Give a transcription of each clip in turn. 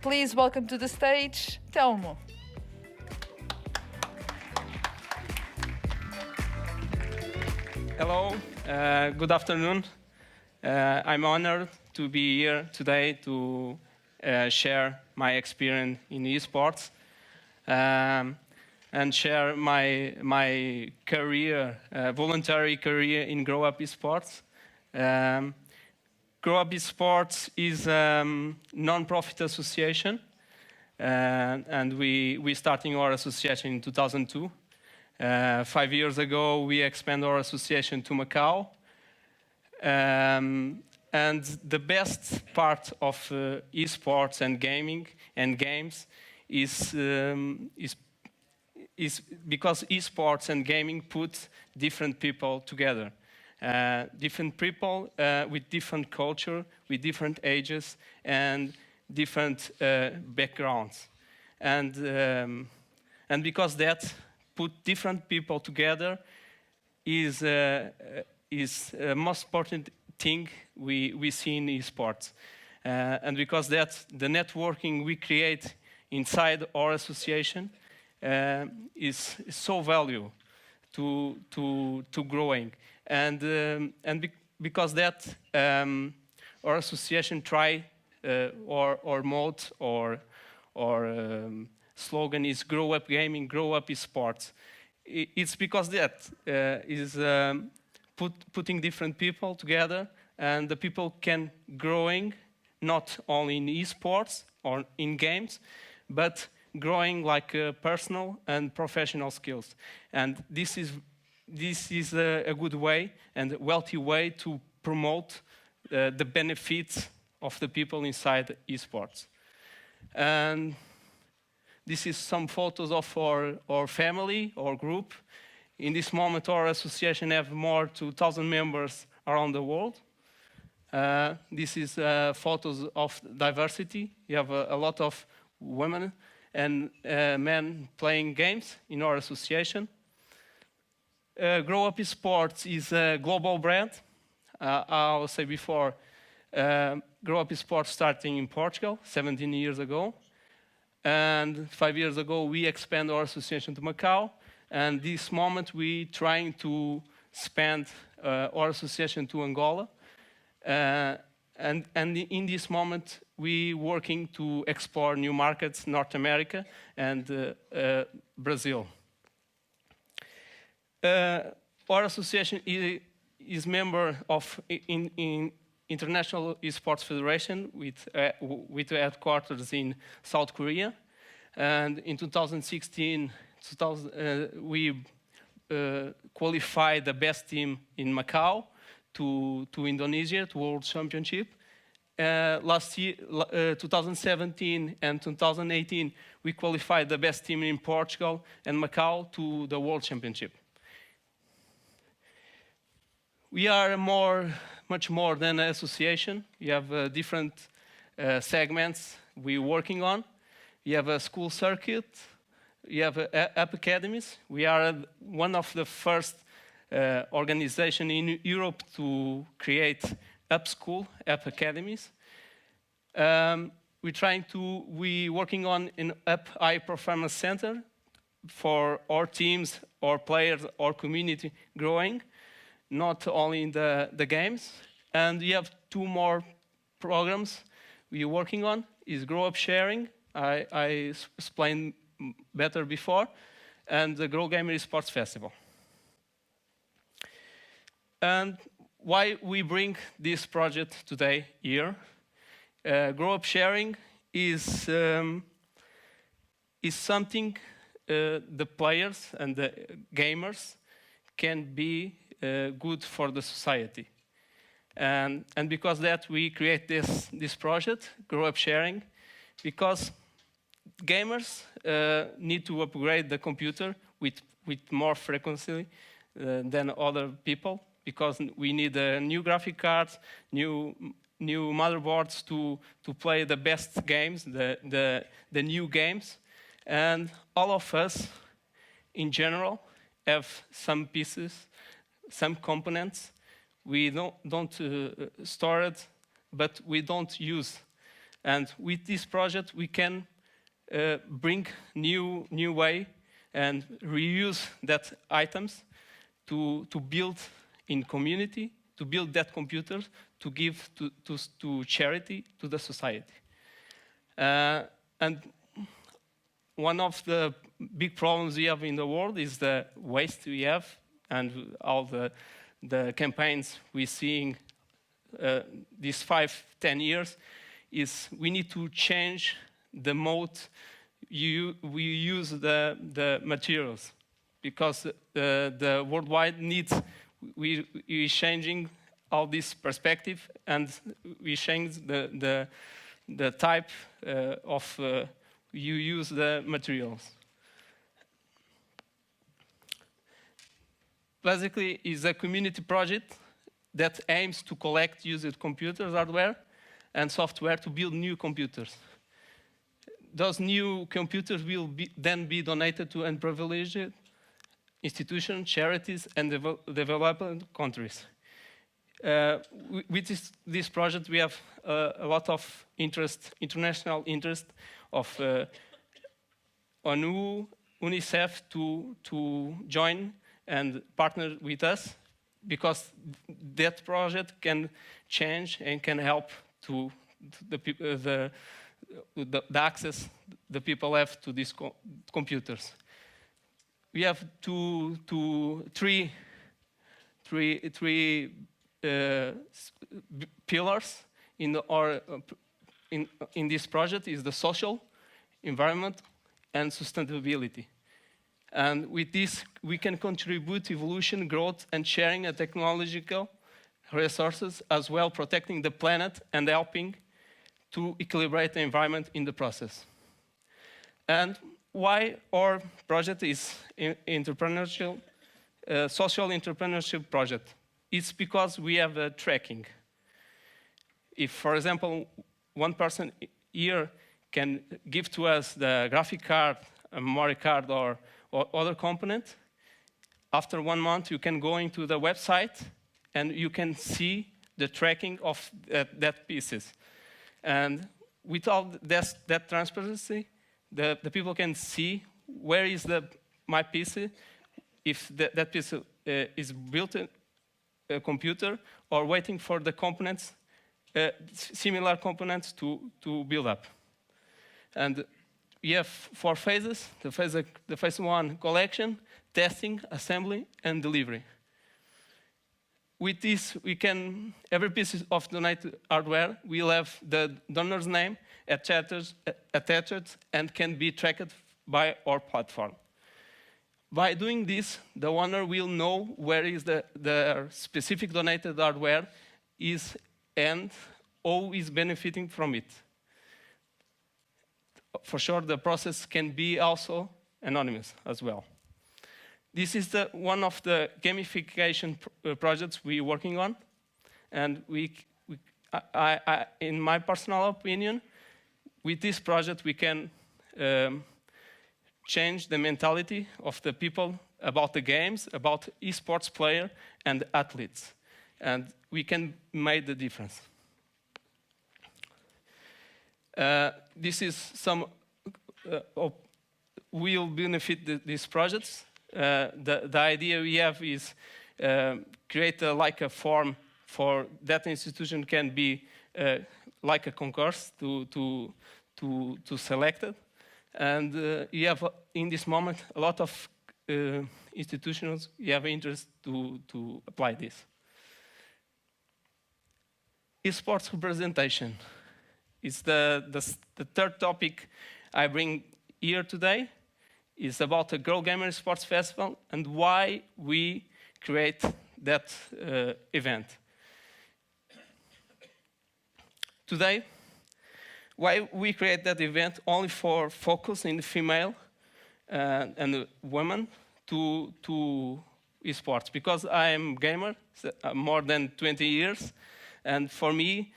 Please welcome to the stage, Telmo. Hello, good afternoon. I'm honored to be here today to share my experience in esports and share my career, voluntary career in Grow Up Esports. Grow Up Esports is a non-profit association, and we starting our association in 2002. 5 years ago, we expanded our association to Macau. And the best part of esports and gaming and games is because esports and gaming put different people together. Different people with different culture, with different ages, and different backgrounds. And because that put different people together is a most important thing we see in esports. And because that the networking we create inside our association is so valuable to growing. Because that our association try or mode or slogan is grow up gaming, grow up esports. It's because that is putting different people together, and the people can growing not only in esports or in games, but growing like personal and professional skills. And this is a good way and a wealthy way to promote the benefits of the people inside esports. And this is some photos of our family, our group. In this moment, our association have more to 2,000 members around the world. This is photos of diversity. You have a lot of women and men playing games in our association. Grow Up Esports is a global brand. I will say before, Grow Up Esports starting in Portugal 17 years ago. And 5 years ago, we expand our association to Macau. And this moment, we trying to expand our association to Angola. And in this moment, we working to explore new markets, North America and Brazil. Our association is member of in International Esports Federation with headquarters in South Korea. And in 2016, we qualified the best team in Macau to Indonesia, to World Championship. Last year, 2017 and 2018, we qualified the best team in Portugal and Macau to the World Championship. We are much more than an association. We have different segments we're working on. We have a school circuit. We have app academies. We are one of the first organization in Europe to create app academies. We're working on an app high performance center for our teams, our players, our community growing, not only in the games. And we have 2 more programs we're working on, is Grow Up Sharing, I explained better before, and the GirlGamer Esports Festival. And why we bring this project today here? Grow Up Sharing is something the players and the gamers can be good for the society. And because that, we create this project, Grow Up Sharing, because gamers need to upgrade the computer with more frequency than other people, because we need new graphic cards, new motherboards to play the best games, the new games. And all of us, in general, have some pieces, some components. We don't store it, but we don't use And with this project, we can bring new way and reuse that items to build in community, to build that computer, to give to charity, to the society. And one of the big problems we have in the world is the waste we have, and all the campaigns we're seeing these 5-10 years is we need to change the mode we use the materials, because the worldwide needs, we're changing all this perspective, and we change the type of you use the materials. Basically, it's a community project that aims to collect used computers, hardware, and software to build new computers. Those new computers will then be donated to unprivileged institutions, charities, and developing countries. With this project, we have a lot of interest, international interest of ONU, UNICEF to join and partner with us, because that project can change and can help to the access the people have to these computers. We have three pillars in this project: is the social, environment, and sustainability. And with this, we can contribute evolution, growth, and sharing of technological resources, as well protecting the planet and helping to equilibrate the environment in the process. And why our project is entrepreneurial, social entrepreneurship project? It's because we have a tracking. If, for example, one person here can give to us the graphic card, a memory card, or other component, after 1 month you can go into the website and you can see the tracking of that pieces. And with all that transparency, the people can see where is my PC, if that piece is built in a computer or waiting for the components, similar components to build up. And we have 4 phases. The phase 1, collection, testing, assembly, and delivery. With this, we can, every piece of donated hardware will have the donor's name attached and can be tracked by our platform. By doing this, the owner will know where is the specific donated hardware is and who is benefiting from it. For sure, the process can be also anonymous as well. This is one of the gamification projects we're working on, and in my personal opinion, with this project we can change the mentality of the people about the games, about esports player and athletes, and we can make the difference. This is some will benefit these projects. The idea we have is create like a form for that institution can be like a concourse to select it. And you have in this moment a lot of institutions you have interest to apply this. Esports representation is the third topic I bring here today. Is about the GirlGamer Sports Festival and why we create that event. Today, why we create that event only for focus in the female and women to esports, because I am gamer more than 20 years, and for me,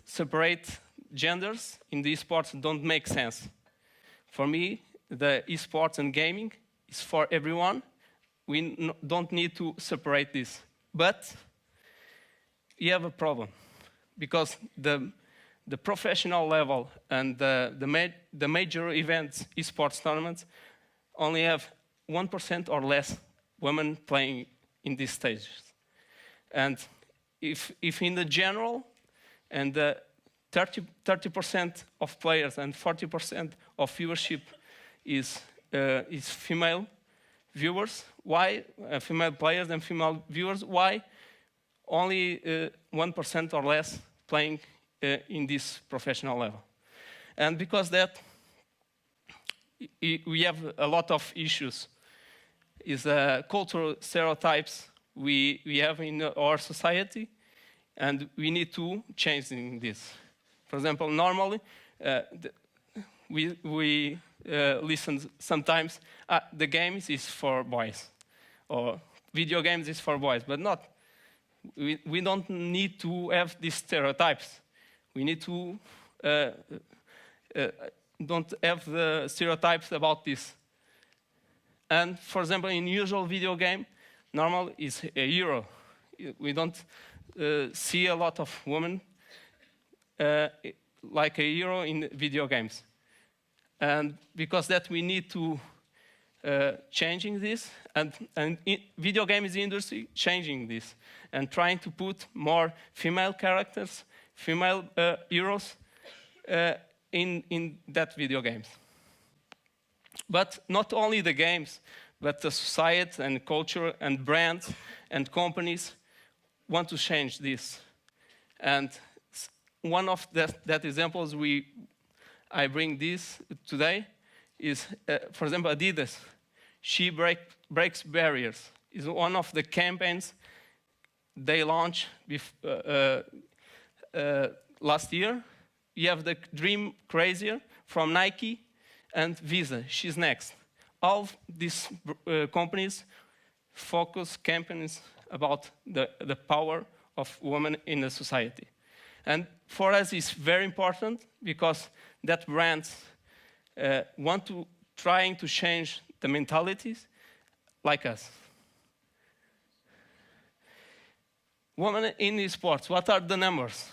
separate genders in the esports don't make sense. For me, the esports and gaming is for everyone. We don't need to separate this. But you have a problem. because the professional level and the major events, esports tournaments, only have 1% or less women playing in these stages. And if in the general, and 30% of players and 40% of viewership is female viewers, why female players and female viewers? Why only 1% or less playing in this professional level? And because that we have a lot of issues. Is cultural stereotypes we have in our society, and we need to change this. For example, normally we listen sometimes, the games is for boys, or video games is for boys, but not. We don't need to have these stereotypes. We need to don't have the stereotypes about this. And for example, in usual video game, normal is a hero. We don't see a lot of women like a hero in video games. And because that we need to changing this, and video games industry changing this, and trying to put more female characters, female heroes in that video games. But not only the games, but the society and culture and brands and companies want to change this. And one of that examples I bring this today is, for example, Adidas. She breaks barriers. Is one of the campaigns they launched last year. You have the Dream Crazier from Nike and Visa. She's next. All these companies focus campaigns about the power of women in the society. And for us, it's very important because that brands want to trying to change the mentalities like us. Women in esports, what are the numbers?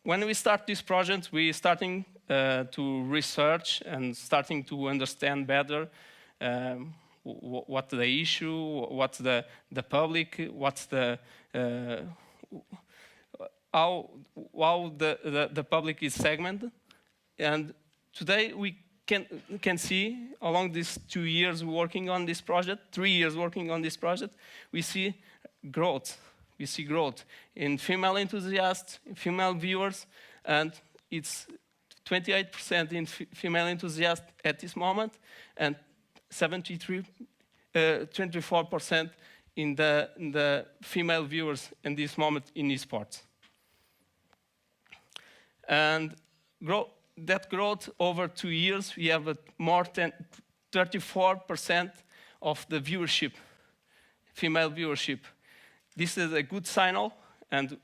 When we start this project, we starting to research and starting to understand better what's the issue, what's the public, what's the how the public is segmented. And today we can see along these 2 years working on this project, 3 years working on this project, we see growth. We see growth in female enthusiasts, female viewers, and it's 28% in female enthusiasts at this moment, and 24% in the female viewers in this moment in esports. And that growth over 2 years, we have more than 34% of the viewership, female viewership. This is a good signal, and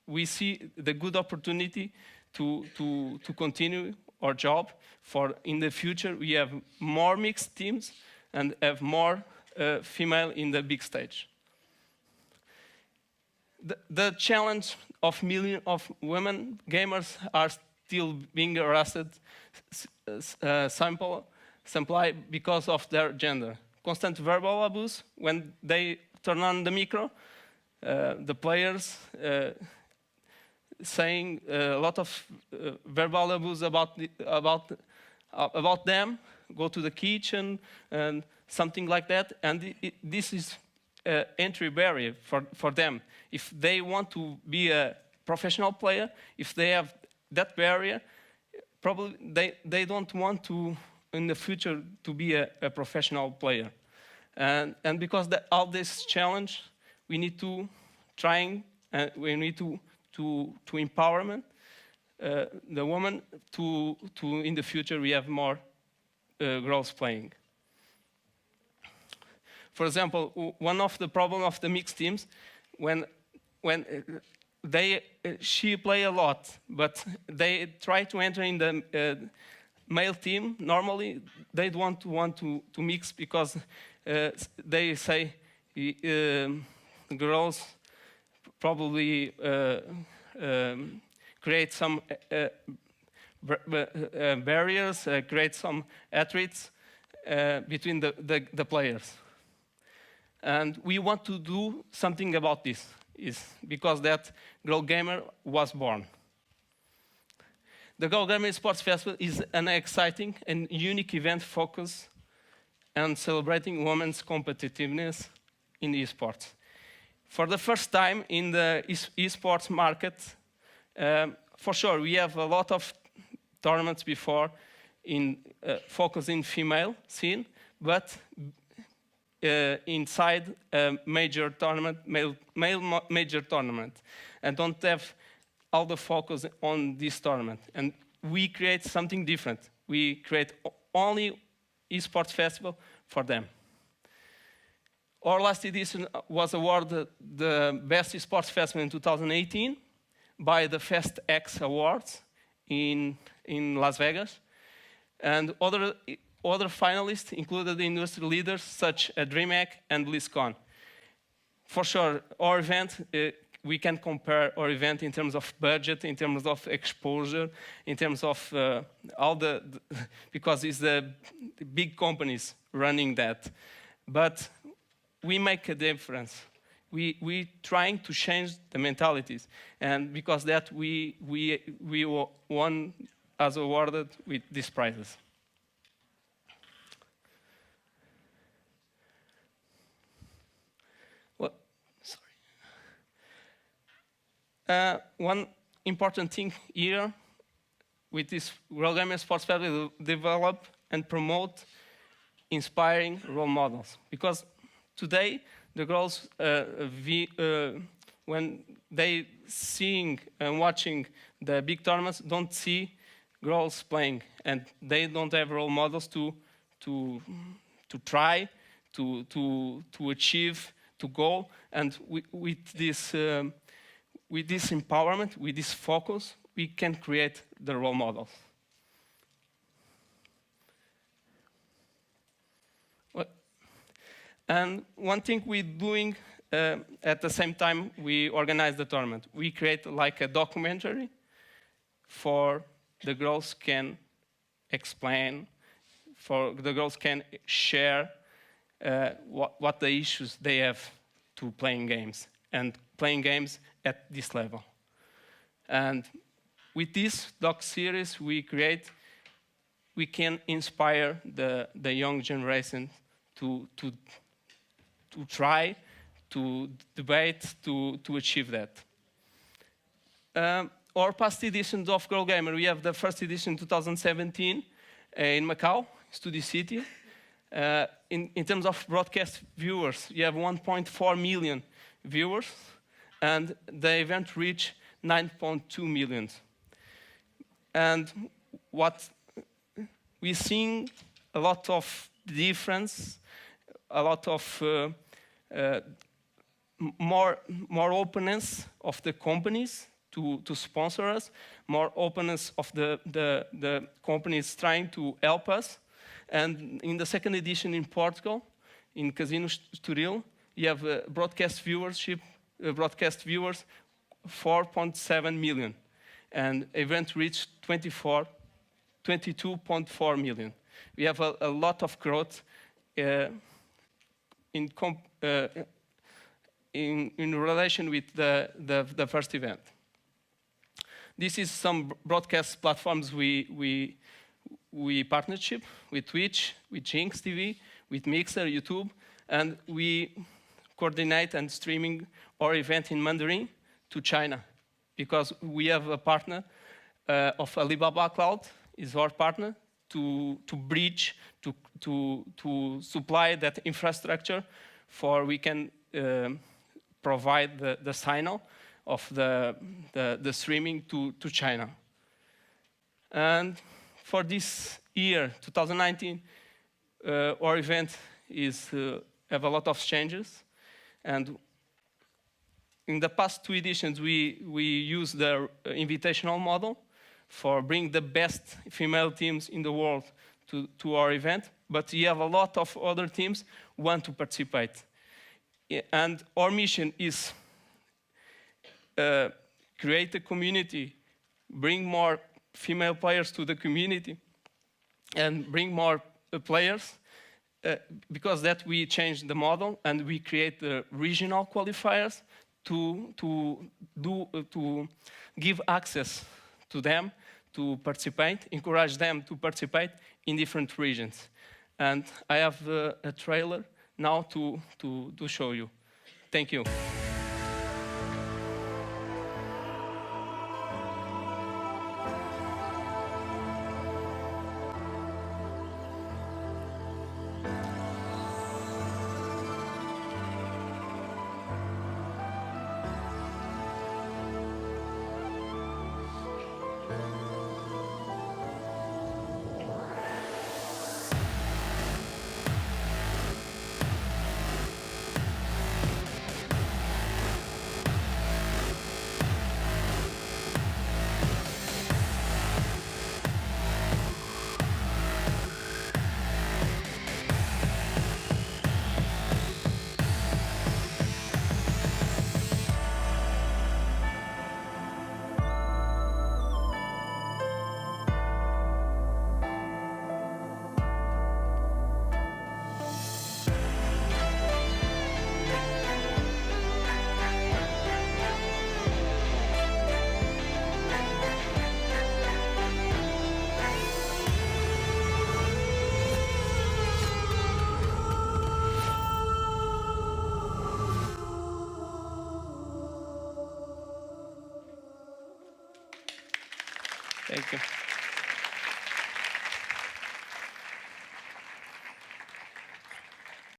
we see the good opportunity to continue our job. For in the future, we have more mixed teams and have more female in the big stage. The challenge of millions of women gamers are still being harassed simply because of their gender. Constant verbal abuse when they turn on the micro. The players saying a lot of verbal abuse about them, go to the kitchen and something like that. And this is an entry barrier for them. If they want to be a professional player, if they have that barrier, probably they don't want to, in the future, to be a professional player. And because all this challenge, we need to we need to empowerment the woman to in the future we have more girls playing. For example, one of the problem of the mixed teams, when she play a lot, but they try to enter in the male team. Normally, they don't want to mix because they say girls probably create some barriers, create some athletes between the players. And we want to do something about this, is because that GirlGamer was born. The GirlGamer Sports Festival is an exciting and unique event focused on celebrating women's competitiveness in esports. For the first time in the esports market, for sure, we have a lot of tournaments before in focusing female scene, but inside a major tournament, male major tournament, and don't have all the focus on this tournament. And we create something different. We create only esports festival for them. Our last edition was awarded the best esports festival in 2018 by the Fest X Awards in Las Vegas. And other finalists included industry leaders such as DreamHack and BlizzCon. For sure, our event, we can compare our event in terms of budget, in terms of exposure, in terms of all because it's the big companies running that. But we make a difference. We trying to change the mentalities, and because that we won as awarded with these prizes. Well, sorry. One important thing here with this GirlGamer Sports Festival, develop and promote inspiring role models, because today the girls, when they seeing and watching the big tournaments, don't see girls playing, and they don't have role models to try, to achieve, to go. And with this empowerment, with this focus, we can create the role models. And one thing we're doing at the same time we organize the tournament, we create like a documentary for the girls can explain, for the girls can share what the issues they have to playing games and playing games at this level. And with this doc series we create, we can inspire the young generation to try, to debate, to achieve that. Our past editions of GirlGamer, we have the first edition in 2017 in Macau, Studio City. In terms of broadcast viewers, you have 1.4 million viewers, and the event reached 9.2 million. And what we're seeing a lot of difference, a lot of more openness of the companies to sponsor us, more openness of the companies trying to help us. And in the second edition in Portugal, in Casino Estoril, you have broadcast viewers 4.7 million, and event reached 22.4 million. We have a lot of growth in relation with the first event. This is some broadcast platforms we partnership with Twitch, with Jinx TV, with Mixer, YouTube, and we coordinate and streaming our event in Mandarin to China, because we have a partner of Alibaba Cloud, is our partner, to bridge, to supply that infrastructure for we can provide the signal of the streaming to China. And for this year, 2019, our event is have a lot of changes. And in the past two editions, we use the invitational model for bring the best female teams in the world to our event, but we have a lot of other teams who want to participate. And our mission is create a community, bring more female players to the community, and bring more players, because that we change the model and we create the regional qualifiers to give access to them to participate, encourage them to participate in different regions. And I have a trailer now to show you. Thank you. Thank you.